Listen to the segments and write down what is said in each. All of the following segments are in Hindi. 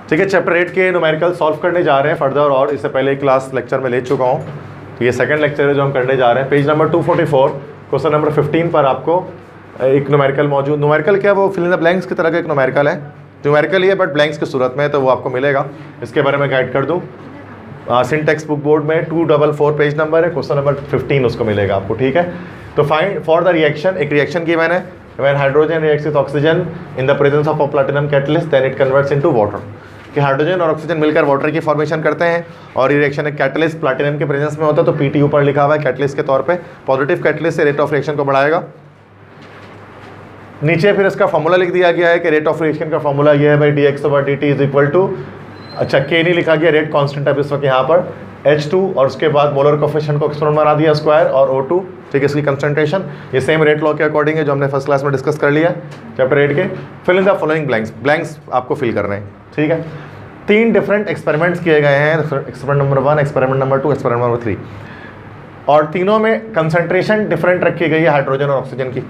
ठीक है, चैप्टर 8 के न्यूमेरिकल सॉल्व करने जा रहे हैं फर्दर, और इससे पहले क्लास लेक्चर में ले चुका हूँ, तो ये सेकंड लेक्चर है जो हम करने जा रहे हैं। पेज नंबर 244 क्वेश्चन नंबर 15 पर आपको एक न्यूमेरिकल मौजूद, न्यूमेरिकल क्या, वो फिल इन द ब्लैंक्स की तरह का एक न्यूमेरिकल है, न्यूमेरिकल ही है बट ब्लैंक्स की सूरत में है, तो वो आपको मिलेगा। इसके बारे में गाइड कर दूँ, सिंटेक्स बुक बोर्ड में 244 पेज नंबर है, क्वेश्चन नंबर 15 उसको मिलेगा आपको। ठीक है, तो फाइंड फॉर द रिएक्शन, एक रिएक्शन की मैंने, when hydrogen reacts with oxygen in the presence of a platinum catalyst then it converts into water, कि हाइड्रोजन और ऑक्सीजन मिलकर वाटर की फॉर्मेशन करते हैं, और ये रिएक्शन एक कैटलिस्ट प्लैटिनम के प्रेजेंस में होता है, तो पीटी ऊपर लिखा हुआ है कैटलिस्ट के तौर पे। पॉजिटिव कैटलिस्ट से रेट ऑफ रिएक्शन को बढ़ाएगा। नीचे फिर इसका फॉर्मूला लिख दिया गया है कि रेट ऑफ रिएक्शन का फॉर्मूला ये है भाई dx/dt इज इक्वल टू, अच्छा के नहीं लिखा गया, रेट कांस्टेंट है इस वक्त यहाँ पर, H2 और उसके बाद मोलर कोफिशिएंट को एक्सपोनेंट बना दिया स्क्वायर, और O2, ठीक है, इसकी कंसंट्रेशन ये सेम रेट लॉ के अकॉर्डिंग है जो हमने फर्स्ट क्लास में डिस्कस कर लिया चैप्टर 8 के। Fill in the following blanks, blanks आपको फिल करने हैं। ठीक है, 3 डिफरेंट एक्सपेरिमेंट्स किए गए हैं, experiment number 1, experiment number 2, experiment number 3, और तीनों में कंसंट्रेशन डिफरेंट रखी गई है हाइड्रोजन और ऑक्सीजन की।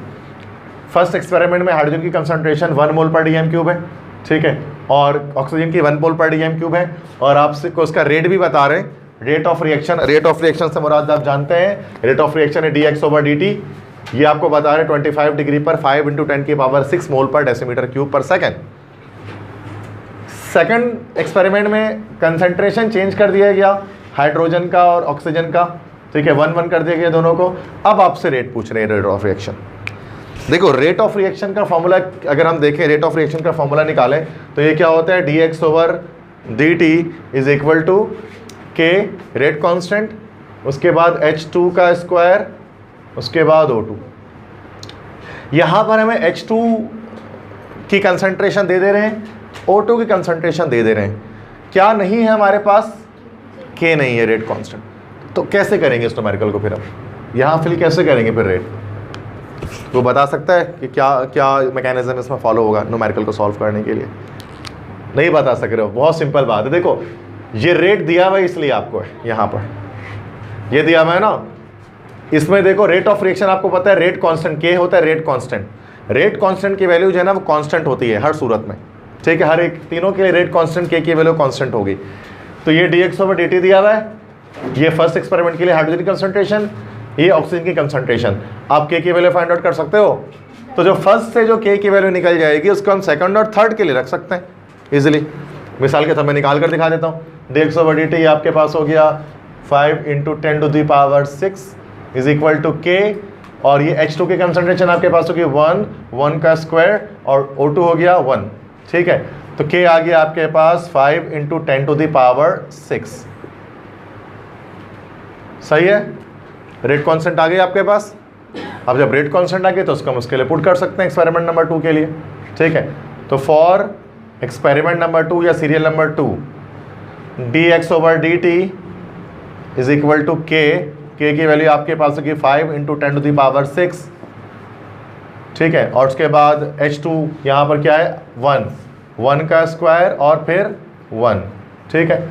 फर्स्ट एक्सपेरिमेंट में हाइड्रोजन की कंसंट्रेशन 1 मोल पर dm³ है, ठीक है, और ऑक्सीजन की 1 मोल पर dm³ है, और आपसे को उसका रेट भी बता रहे हैं, rate of reaction. Rate of reaction से मुराद आप जानते हैं, रेट ऑफ रिएक्शन है dx/dt, ये आपको बता रहे 25 डिग्री पर 5 × 10⁶ मोल पर डेसीमीटर³ पर सेकेंड। सेकंड एक्सपेरिमेंट में कंसंट्रेशन चेंज कर दिया गया हाइड्रोजन का और ऑक्सीजन का, ठीक है, 1 कर दिया गया दोनों को। अब आपसे रेट पूछ रहे हैं, रेट ऑफ रिएक्शन। देखो, रेट ऑफ रिएक्शन का फॉर्मूला अगर हम देखें, रेट ऑफ रिएक्शन का फॉर्मूला निकालें तो ये क्या होता है, dx/dt इज इक्वल टू के रेट कांस्टेंट, उसके बाद H2 का स्क्वायर, उसके बाद O2। यहाँ पर हमें H2 की कंसंट्रेशन दे रहे हैं, O2 की कंसंट्रेशन दे रहे हैं, क्या नहीं है हमारे पास, K नहीं है, रेट कांस्टेंट। तो कैसे करेंगे इस न्यूमेरिकल को, फिर हम यहाँ फिल कैसे करेंगे फिर रेट, वो बता सकता है कि क्या क्या मैकेनिज्म इसमें फॉलो होगा न्यूमेरिकल को सॉल्व करने के लिए? नहीं बता सक रहे हो, बहुत सिंपल बात है। देखो, ये रेट दिया हुआ है इसलिए आपको है, यहाँ पर ये दिया हुआ है ना, इसमें देखो रेट ऑफ रिएक्शन आपको पता है रेट कांस्टेंट के होता है, रेट कांस्टेंट। रेट कांस्टेंट की वैल्यू जो है ना वो कांस्टेंट होती है हर सूरत में, ठीक है, हर एक तीनों के लिए रेट कांस्टेंट के की वैल्यू कांस्टेंट होगी। तो ये dx/dt दिया हुआ है, ये फर्स्ट एक्सपेरिमेंट के लिए हाइड्रोजन की कंसंट्रेशन, ये ऑक्सीजन की कंसंट्रेशन। आप के की वैल्यू फाइंड आउट कर सकते हो, तो जो फर्स्ट से जो के की वैल्यू निकल जाएगी उसको हम सेकंड और थर्ड के लिए रख सकते हैं इजीली। मिसाल के तौर मैं निकाल कर दिखा देता हूँ, dx/dt आपके पास हो गया 5 × 10⁶ इज इक्वल टू के, और ये H2 की कंसंट्रेशन आपके पास होगी 1 का स्क्वायर, और O2 हो गया 1, ठीक है, तो के आ गया आपके पास 5 × 10⁶। सही है, रेट कांस्टेंट आ गई आपके पास। अब जब रेट कांस्टेंट आ गई तो उसको हम उसके लिए पुट कर सकते हैं एक्सपेरिमेंट नंबर 2 के लिए, ठीक है। तो फॉर एक्सपेरिमेंट नंबर 2 या serial number 2, dx/dt is equal to K की वैल्यू आपके पास होगी 5 × 10⁶, ठीक है, और उसके बाद H2 यहाँ पर क्या है 1 का स्क्वायर और फिर 1, ठीक है।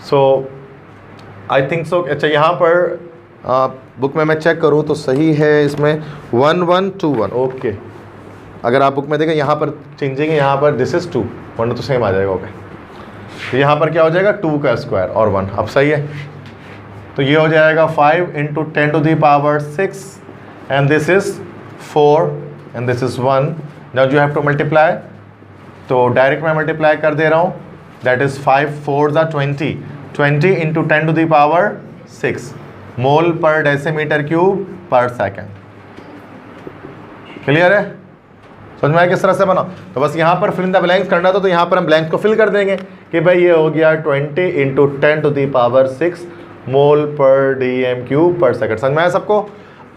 सो आई थिंक सो, अच्छा यहाँ पर बुक में मैं चेक करूँ तो सही है, इसमें 1 1 2 1, ओके। अगर आप बुक में देखें यहाँ पर चेंजिंग है, यहाँ पर दिस इज़ 2, 1 तो सेम आ जाएगा, ओके। तो यहाँ पर क्या हो जाएगा 2 का स्क्वायर और 1, अब सही है। तो ये हो जाएगा 5 × 10⁶, and this is 4 and this is 1। Now you have to multiply, तो डायरेक्ट मैं मल्टीप्लाई कर दे रहा हूँ, दैट इज़ 5 4 20 × 10⁶ मोल पर डेसीमीटर³ पर सेकेंड। क्लियर है, समझ में आया किस तरह से बना? तो बस यहाँ पर फिल इन द ब्लैंक्स करना था, तो यहाँ पर हम ब्लैंक्स को फिल कर देंगे कि भाई ये हो गया 20 × 10⁶ मोल पर dm³ पर सेकेंड। समझ में आया सबको?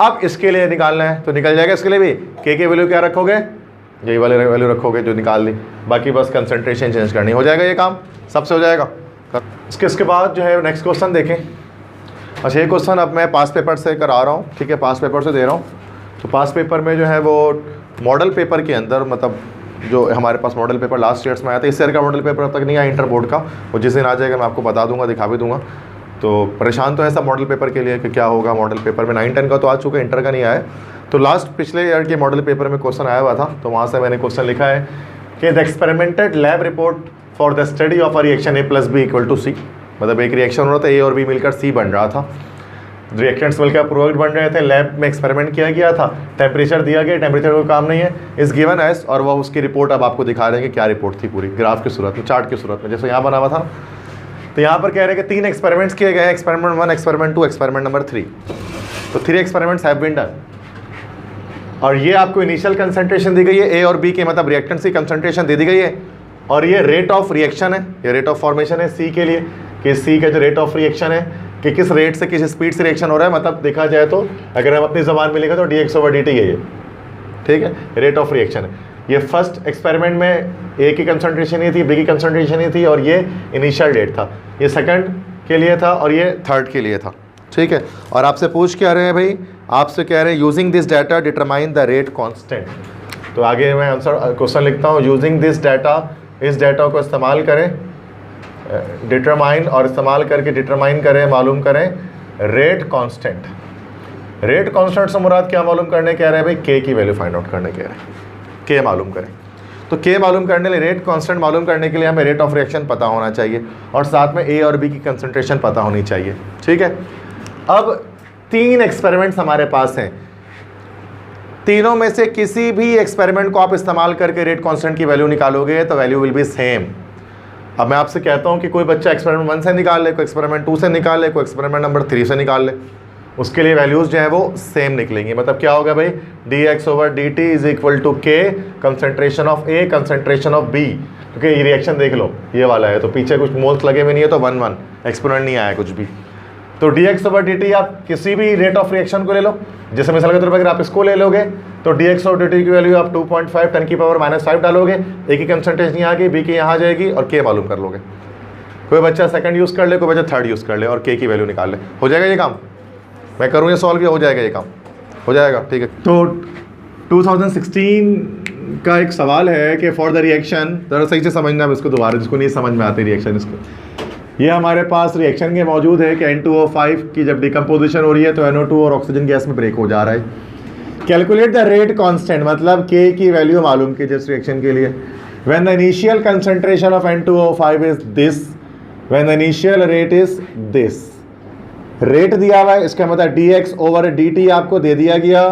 अब इसके लिए निकालना है तो निकल जाएगा, इसके लिए भी के की वैल्यू क्या रखोगे, यही वाले वैल्यू रखोगे जो निकाल ली, बाकी बस कंसंट्रेशन चेंज करनी, हो जाएगा ये काम, सबसे हो जाएगा। इसके बाद जो है नेक्स्ट क्वेश्चन देखें। अच्छा, ये क्वेश्चन अब मैं पास पेपर से करा रहा हूँ, ठीक है, पास पेपर से दे रहा हूँ। तो पास पेपर में जो है वो मॉडल पेपर के अंदर, मतलब जो हमारे पास मॉडल पेपर लास्ट ईयर्स में आया था, इस ईयर का मॉडल पेपर अब तक नहीं आया इंटर बोर्ड का, वो जिस दिन आ जाएगा मैं आपको बता दूंगा, दिखा भी दूंगा। तो परेशान तो है सब मॉडल पेपर के लिए कि क्या होगा मॉडल पेपर में। 9 10 का तो आ चुका है, इंटर का नहीं आया। तो लास्ट पिछले ईयर के मॉडल पेपर में क्वेश्चन आया हुआ था, तो वहाँ से मैंने क्वेश्चन लिखा है कि the experimented lab report for the study of a reaction a plus b equal to c, मतलब एक रिएक्शन हो रहा था, ए और बी मिलकर सी बन रहा था, रिएक्टेंट्स मिलकर प्रोडक्ट बन रहे थे, लैब में एक्सपेरिमेंट किया गया था, टेम्परेचर दिया गया, टेम्परेचर को काम नहीं है, इस गिवन एस, और वह उसकी रिपोर्ट अब आपको दिखा रहे हैं कि क्या रिपोर्ट थी पूरी ग्राफ की सूरत में, चार्ट की सूरत में, जैसे यहाँ बना हुआ था। तो यहाँ पर कह रहे हैं कि 3 एक्सपेरिमेंट्स किए गए हैं, एक्सपेरिमेंट 1, एक्सपेरिमेंट 2, एक्सपेरिमेंट नंबर 3। तो 3 एक्सपेरिमेंट्स हैव बीन डन, और ये आपको इनिशियल कंसंट्रेशन दी गई है ए और बी के, मतलब रिएक्टेंट्स की कंसंट्रेशन दे दी गई है, और ये रेट ऑफ रिएक्शन है, ये रेट ऑफ फॉर्मेशन है सी के लिए, कि सी का जो रेट ऑफ रिएक्शन है कि किस रेट से किस स्पीड से रिएक्शन हो रहा है, मतलब देखा जाए तो अगर हम अपनी ज़बान में लिखें तो dx/dt है ये, ठीक है, रेट ऑफ रिएक्शन है। ये फर्स्ट एक्सपेरिमेंट में ए की कंसंट्रेशन ही थी, बी की कंसंट्रेशन ही थी, और ये इनिशियल रेट था, ये सेकंड के लिए था और ये थर्ड के लिए था, ठीक है। और आपसे पूछ क्या रहे हैं भाई, आपसे कह रहे हैं using this data determine the rate constant. तो आगे मैं आंसर क्वेश्चन लिखता हूँ, यूजिंग दिस डाटा, इस डाटा को इस्तेमाल करें, डिटरमाइन और इस्तेमाल करके डिटरमाइन करें, मालूम करें रेट कांस्टेंट। रेट कांस्टेंट से मुराद क्या मालूम करने कह रहे हैं भाई, के की वैल्यू फाइंड आउट करने कह रहे हैं, के मालूम करें। तो के मालूम करने के लिए, रेट कांस्टेंट मालूम करने के लिए हमें रेट ऑफ रिएक्शन पता होना चाहिए, और साथ में ए और बी की कंसंट्रेशन पता होनी चाहिए, ठीक है। अब 3 एक्सपेरिमेंट्स हमारे पास हैं, तीनों में से किसी भी एक्सपेरिमेंट को आप इस्तेमाल करके रेट कांस्टेंट की वैल्यू निकालोगे तो वैल्यू विल बी सेम। अब मैं आपसे कहता हूं कि कोई बच्चा एक्सपेरिमेंट 1 से निकाल ले, कोई एक्सपेरिमेंट 2 से निकाल ले, कोई एक्सपेरिमेंट नंबर 3 से निकाल ले, उसके लिए वैल्यूज़ जो है वो सेम निकलेंगी। मतलब क्या होगा भाई, dx/dt is equal to K concentration of A concentration of B, क्योंकि ये रिएक्शन देख लो ये वाला है, तो पीछे कुछ मोल्स लगे हुए नहीं है, तो 1 एक्सपोनेंट नहीं आया कुछ भी। तो dx/dt आप किसी भी रेट ऑफ रिएक्शन को ले लो, जैसे मिसाल के तौर पर अगर आप इसको ले लोगे तो dx/dt की वैल्यू आप 2.5 10⁻⁻5 डालोगे, ए की कंसंट्रेशन यहाँ आ गई, बी की यहाँ आ जाएगी, और के मालूम कर लोगे। कोई बच्चा सेकंड यूज़ कर ले, कोई बच्चा थर्ड यूज़ कर ले, और के की वैल्यू निकाल ले, हो जाएगा ये काम। मैं करूँ ये सॉल्व, हो जाएगा ये काम, हो जाएगा, ठीक है। तो 2016 का एक सवाल है कि फॉर द रिएक्शन, ज़रा सही से समझना है इसको दोबारा, जिसको नहीं समझ में आती रिएक्शन, इसको ये हमारे पास रिएक्शन के मौजूद है कि N2O5 की जब डिकम्पोजिशन हो रही है तो NO2 और ऑक्सीजन गैस में ब्रेक हो जा रहा है। कैलकुलेट द रेट कांस्टेंट, मतलब K की वैल्यू मालूम कीजिए इस रिएक्शन के लिए। When the initial concentration of N2O5 is this, when the initial rate is this, rate दिया हुआ है, इसका मतलब dx/dt आपको दे दिया गया,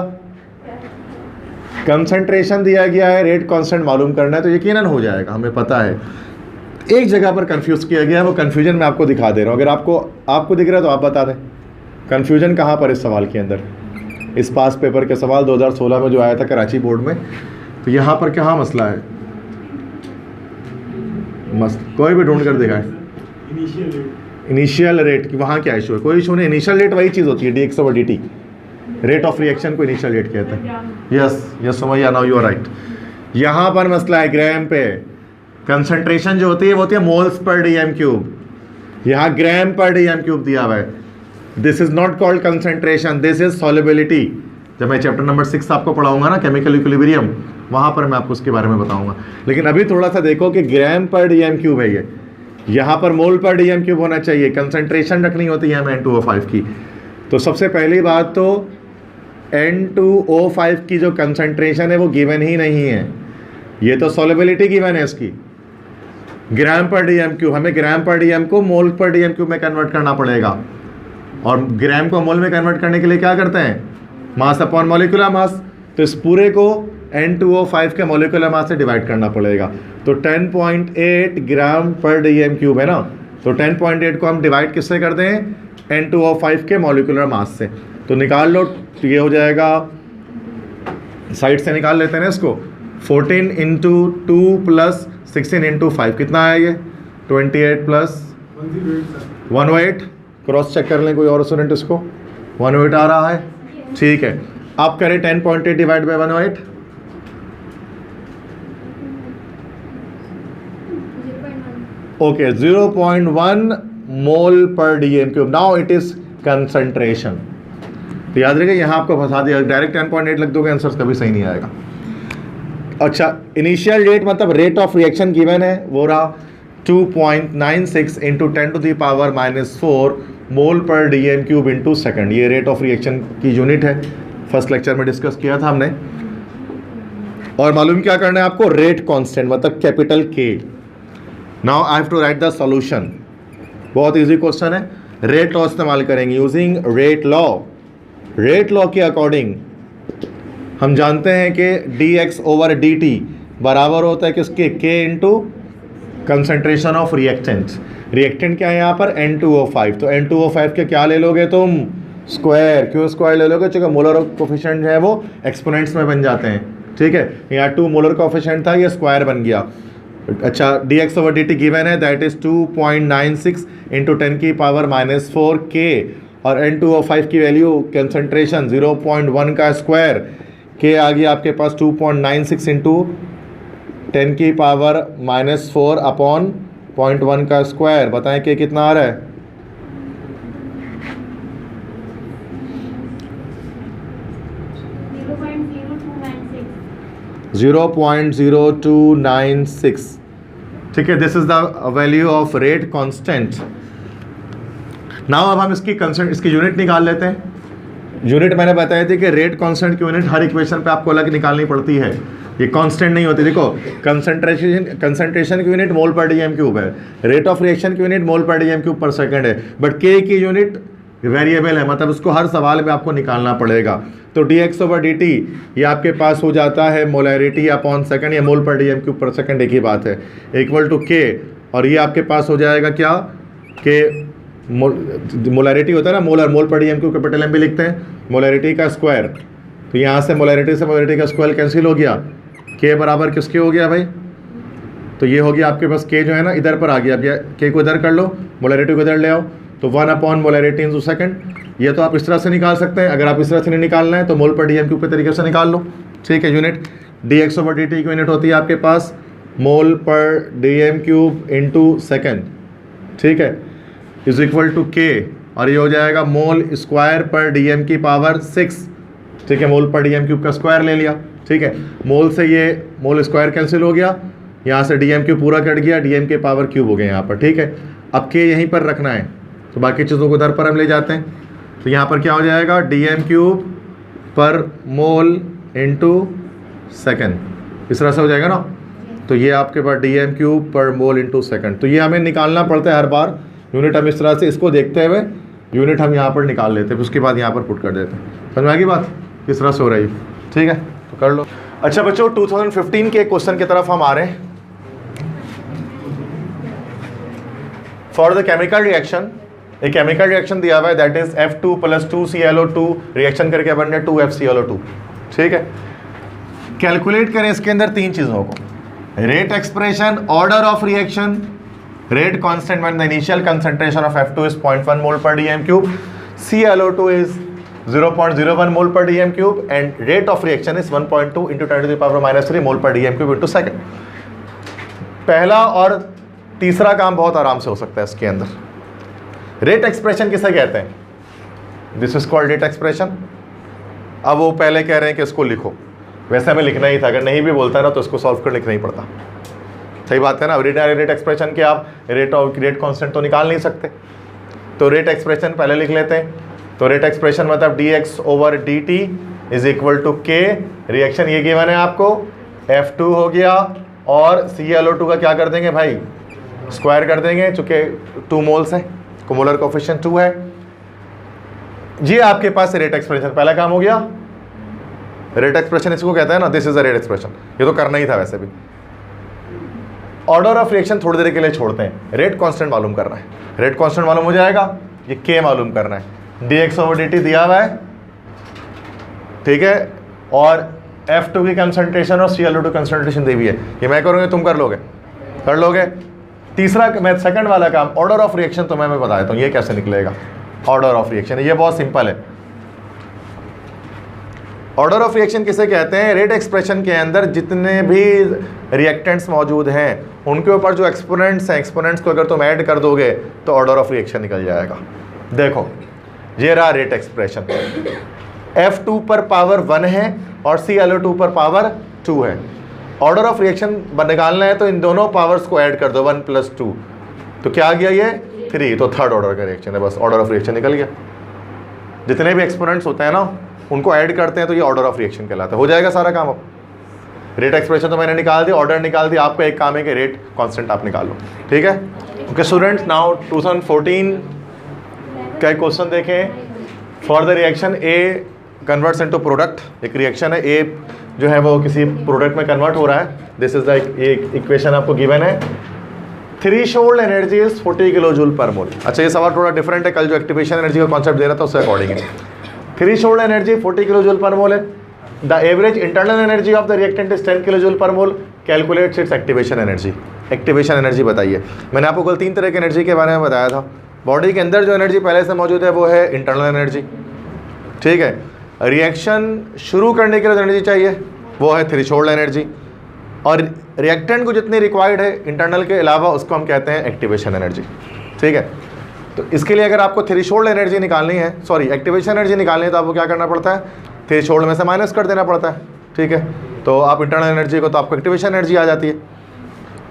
कंसंट्रेशन दिया गया है, रेट कांस्टेंट मालूम करना है, तो यकीनन हो जाएगा, हमें पता है। एक जगह पर कंफ्यूज किया गया है, वो कंफ्यूजन मैं आपको दिखा दे रहा हूँ, अगर आपको दिख रहा है तो आप बता दें कंफ्यूजन कहाँ पर इस सवाल के अंदर। इस पास पेपर के सवाल 2016 में जो आया था कराची बोर्ड में, तो यहाँ पर कहाँ मसला है, कोई भी ढूंढ कर दिखाए इनिशियल रेट की, वहाँ क्या इशू है, कोई इशू नहीं। इनिशियल रेट वही चीज़ होती है dx/dt, रेट ऑफ रिएक्शन को इनिशियल रेट कहते हैं। यस समझिए, नाउ यू आर राइट। यहाँ पर मसला है ग्राम पे, कंसंट्रेशन जो होती है वो होती है मोल्स पर dm³, यहाँ ग्राम पर dm³ दिया हुआ है। This is not called concentration, this is solubility. जब मैं चैप्टर नंबर 6 आपको पढ़ाऊंगा ना, केमिकल इक्विलिब्रियम, वहाँ पर मैं आपको उसके बारे में बताऊंगा। लेकिन अभी थोड़ा सा देखो कि ग्राम पर dm³ है ये, यहाँ पर मोल पर dm³ होना चाहिए, कंसंट्रेशन रखनी होती है हमें N2O5 की। तो सबसे पहली बात तो N2O5 की जो कंसंट्रेशन है वो गिवन ही नहीं है, ये तो सॉल्युबिलिटी गिवन है इसकी, ग्राम पर dm³। हमें ग्राम पर dm को मोल पर dm³ में कन्वर्ट करना पड़ेगा, और ग्राम को मोल में कन्वर्ट करने के लिए क्या करते हैं, मास अपॉन मॉलिक्यूलर मास। तो इस पूरे को N2O5 के मॉलिक्यूलर मास से डिवाइड करना पड़ेगा। तो 10.8 ग्राम पर dm³ है ना, तो 10.8 को हम डिवाइड किससे कर दें, N2O5 के मॉलिक्यूलर मास से। तो निकाल लो, तो ये हो जाएगा, साइड से निकाल लेते हैं ना इसको, 14 × 2 + 16 × 5 कितना है ये, 28 + 108। क्रॉस चेक कर लें कोई और स्टूडेंट, इसको 108 आ रहा है, ठीक है। आप करें 10.8 डिवाइड बाय 108, ओके 0.1 मोल पर dm³। Now it is concentration. तो याद रखिए, यहाँ आपको फंसा दिया, डायरेक्ट 10.8 लग दोगे आंसर कभी सही नहीं आएगा। अच्छा, इनिशियल रेट मतलब रेट ऑफ रिएक्शन गिवन है, वो रहा 2.96 × 10⁻⁻4 मोल पर dm³ × सेकंड। ये रेट ऑफ रिएक्शन की यूनिट है, फर्स्ट लेक्चर में डिस्कस किया था हमने। और मालूम क्या करना है आपको, रेट कांस्टेंट मतलब capital K. Now I have to write the solution. बहुत इजी क्वेश्चन है, रेट लॉ इस्तेमाल करेंगे। Using rate law, rate law के अकॉर्डिंग हम जानते हैं कि dx ओवर dt बराबर होता है किसके, k into concentration of reactant. Reactant क्या है यहाँ पर, N2O5। तो N2O5 के क्या ले लोगे तुम, स्क्वायर। क्यों स्क्वायर ले लोगे, चूँकि मोलर कोफिशिएंट है वो एक्सपोनेंट्स में बन जाते हैं, ठीक है। यहाँ 2 मोलर कोफिशिएंट था, ये स्क्वायर बन गया। अच्छा, dx ओवर dt गिवन है, दैट इज 2.96 इंटू 10 की पावर -4 k, और N2O5 की वैल्यू कंसनट्रेशन 0.1 का स्क्वायर, k आ गया आपके पास 2.96 इंटू 10 की पावर -4 अपॉन 0.1 का स्क्वायर। बताएं कि कितना आ रहा है, $0.0296। ठीक है, this is the value of rate constant. Now अब हम इसकी यूनिट निकाल लेते हैं। यूनिट मैंने बताई थी कि रेट कांस्टेंट की यूनिट हर इक्वेशन पे आपको अलग निकालनी पड़ती है, ये कांस्टेंट नहीं होती। देखो, कंसंट्रेशन की यूनिट मोल पर डीएम क्यूब है, रेट ऑफ रिएक्शन की यूनिट मोल पर डीएम क्यूब पर सेकंड है, बट के की यूनिट वेरिएबल है, मतलब उसको हर सवाल में आपको निकालना पड़ेगा। तो dx ओवर dt ये आपके पास हो जाता है मोलैरिटी अपॉन सेकंड, या मोल पर डीएम क्यूब पर सेकंड, एक ही बात है, इक्वल टू k। और ये आपके पास हो जाएगा क्या, कि मोलैरिटी होता है ना, मोल पर डीएम क्यूब कैपिटल M भी लिखते हैं, मोलैरिटी का स्क्वायर। तो यहाँ से मोलैरिटी का स्क्वायर कैंसिल हो गया, k बराबर किसके हो गया भाई, तो ये हो गया आपके पास k जो है ना इधर पर आ गया। अब ये k को इधर कर लो, मोलैरिटी को इधर ले आओ, तो 1 अपॉन मोलैरिटी इंटू सेकंड। ये तो आप इस तरह से निकाल सकते हैं, अगर आप इस तरह से नहीं निकालना है तो मोल पर डीएम क्यूब के तरीके से निकाल लो, ठीक है। यूनिट dx ओवर dt की यूनिट होती है आपके पास मोल पर डीएम क्यूब इंटू सेकेंड, ठीक है, इज इक्वल टू k, और ये हो जाएगा मोल स्क्वायर पर डीएम की पावर 6, ठीक है। मोल पर डीएम क्यूब का स्क्वायर ले लिया, ठीक है। मोल से ये मोल स्क्वायर कैंसिल हो गया, यहाँ से डीएम क्यूब पूरा कट गया, डीएम के पावर क्यूब हो गया यहाँ पर, ठीक है। अब k यहीं पर रखना है, तो बाकी चीज़ों को इधर पर हम ले जाते हैं। तो यहाँ पर क्या हो जाएगा, डीएम क्यूब पर मोल इंटू सेकेंड, इस तरह से हो जाएगा ना। तो ये आपके पास डीएम क्यूब पर मोल इंटू सेकेंड, तो ये हमें निकालना पड़ता है हर बार। यूनिट हम इस तरह से इसको देखते हुए यूनिट हम यहाँ पर निकाल लेते हैं, उसके बाद यहाँ पर पुट कर देते हैं। समझ में आ गई बात, किस तरह से हो रही है, ठीक है, तो कर लो। अच्छा बच्चों, 2015 के क्वेश्चन की तरफ हम आ रहे हैं। फॉर द केमिकल रिएक्शन, एक केमिकल रिएक्शन दिया हुआ है, that is F2 + 2ClO2 reaction करके बन रहा है 2FClO2, ठीक है। कैलकुलेट करें इसके अंदर तीन चीज़ों को, rate expression, order of reaction, rate constant when the initial concentration of F2 is 0.1 मोल पर डीएम क्यूब, ClO2 is 0.01 मोल पर DM cube, and rate of reaction is 1.2 × 10⁻³ मोल पर डीएम क्यूब इंटू सेकेंड। पहला और तीसरा काम बहुत आराम से हो सकता है इसके अंदर। रेट एक्सप्रेशन किसे कहते हैं, this is called rate expression. अब वो पहले कह रहे हैं कि इसको लिखो, वैसे हमें लिखना ही था, अगर नहीं भी बोलता ना तो इसको सॉल्व कर लिखना ही पड़ता, सही बात है ना। रेट एक्सप्रेशन के आप रेट कांस्टेंट तो निकाल नहीं सकते, तो रेट एक्सप्रेशन पहले लिख लेते हैं। तो रेट एक्सप्रेशन मतलब dx over dt is equal to k, reaction ये गिवन है आपको, F2 हो गया, और ClO2 का क्या कर देंगे भाई, स्क्वायर कर देंगे, चूँकि 2 मोल्स है, मोलर कोफिशिएंट 2 है। ये आपके पास रेट एक्सप्रेशन पहला काम हो गया। रेट एक्सप्रेशन इसको कहते हैं ना, this is a rate expression, ये तो करना ही था वैसे भी। ऑर्डर ऑफ रिएक्शन थोड़ी देर के लिए छोड़ते हैं, रेट कांस्टेंट मालूम करना है। रेट कांस्टेंट मालूम हो जाएगा, ये k मालूम करना है, dx ओवर dt दिया हुआ है, ठीक है, और F2 की कंसंट्रेशन और ClO2 कंसंट्रेशन दी हुई है। ये मैं करूँगा, तुम कर लोगे। तीसरा मैं सेकंड वाला काम, ऑर्डर ऑफ रिएक्शन, तो मैं बता देता हूँ ये कैसे निकलेगा। ऑर्डर ऑफ रिएक्शन ये बहुत सिंपल है। ऑर्डर ऑफ रिएक्शन किसे कहते हैं, रेट एक्सप्रेशन के अंदर जितने भी रिएक्टेंट्स मौजूद हैं उनके ऊपर जो एक्सपोनेंट्स हैं, एक्सपोनेंट्स को अगर तुम ऐड कर दोगे तो ऑर्डर ऑफ रिएक्शन निकल जाएगा। देखो ये रहा रेट एक्सप्रेशन, F2 पर पावर 1 है और ClO2 पर पावर 2 है। ऑर्डर ऑफ रिएक्शन निकालना है तो इन दोनों पावर्स को ऐड कर दो, 1 + 2, तो क्या आ गया ये 3, तो थर्ड ऑर्डर का रिएक्शन है, बस ऑर्डर ऑफ रिएक्शन निकल गया। जितने भी एक्सपोनेंट्स होते हैं ना उनको ऐड करते हैं तो ये ऑर्डर ऑफ रिएक्शन कहलाता है। हो जाएगा सारा काम। अब रेट एक्सप्रेशन तो मैंने निकाल दी, ऑर्डर निकाल दी, आपका एक काम है कि रेट कांस्टेंट आप निकाल लो, ठीक है। ओके स्टूडेंट्स, नाउ 2014 का एक क्वेश्चन देखें। For the reaction A converts into product, एक रिएक्शन है ए जो है वो किसी प्रोडक्ट में कन्वर्ट हो रहा है। दिस इज द इक्वेशन आपको गिवन है। Threshold energy is 40 kilo joule per mole. अच्छा ये सवाल थोड़ा डिफरेंट है, कल जो एक्टिवेशन एनर्जी का कॉन्सेप्ट दे रहा था उससे अकॉर्डिंग है। Threshold energy 40 kilo joule per मोल है। The average internal energy of the reactant is 10 kilo joule per mole. Calculates it's activation energy. Activation energy बताइए। मैंने आपको कल 3 तरह की एनर्जी के बारे में बताया था। बॉडी के अंदर जो एनर्जी पहले से मौजूद है वो है इंटरनल एनर्जी, ठीक है। रिएक्शन शुरू करने के लिए एनर्जी चाहिए वो है थ्रेशोल्ड एनर्जी, और रिएक्टेंट को जितनी रिक्वायर्ड है इंटरनल के अलावा उसको हम कहते हैं एक्टिवेशन एनर्जी, ठीक है। तो इसके लिए अगर आपको थ्रेशोल्ड एनर्जी निकालनी है, सॉरी एक्टिवेशन एनर्जी निकालनी है, तो आपको क्या करना पड़ता है, थ्रेशोल्ड में से माइनस कर देना पड़ता है, ठीक है। तो आप इंटरनल एनर्जी को, तो आपको एक्टिवेशन एनर्जी आ जाती है।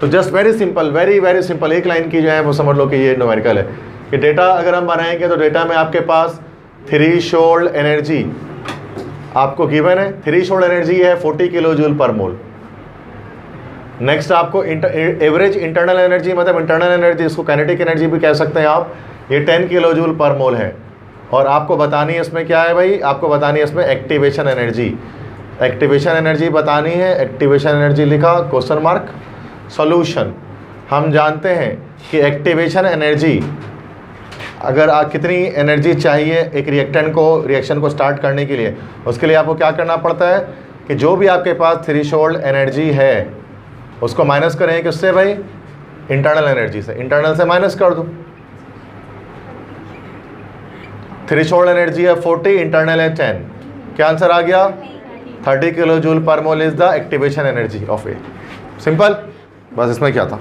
तो just very simple, very very simple, एक लाइन की जो है वो समझ लो कि ये न्यूमेरिकल है कि डेटा अगर हम बनाएंगे तो डेटा में आपके पास थ्रेशोल्ड एनर्जी आपको गिवन है। थ्रेशोल्ड एनर्जी है 40 किलो जूल पर मोल। नेक्स्ट आपको एवरेज इंटरनल एनर्जी, मतलब इंटरनल एनर्जी, इसको काइनेटिक एनर्जी भी कह सकते हैं आप, ये 10 किलो जूल पर मोल है। और आपको बतानी है इसमें क्या है भाई, आपको बतानी है इसमें एक्टिवेशन एनर्जी। एक्टिवेशन एनर्जी बतानी है। एक्टिवेशन एनर्जी लिखा, क्वेश्चन मार्क, सॉल्यूशन। हम जानते हैं कि एक्टिवेशन एनर्जी, अगर कितनी एनर्जी चाहिए एक रिएक्टेंट को रिएक्शन को स्टार्ट करने के लिए, उसके लिए आपको क्या करना पड़ता है कि जो भी आपके पास थ्रेशोल्ड एनर्जी है उसको माइनस करें किससे भाई, इंटरनल एनर्जी से। इंटरनल से माइनस कर दो। थ्रेशोल्ड एनर्जी है 40, इंटरनल है 10, क्या आंसर आ गया, 30 kilo joule per mole is the activation energy of A. Simple, बस इसमें क्या था।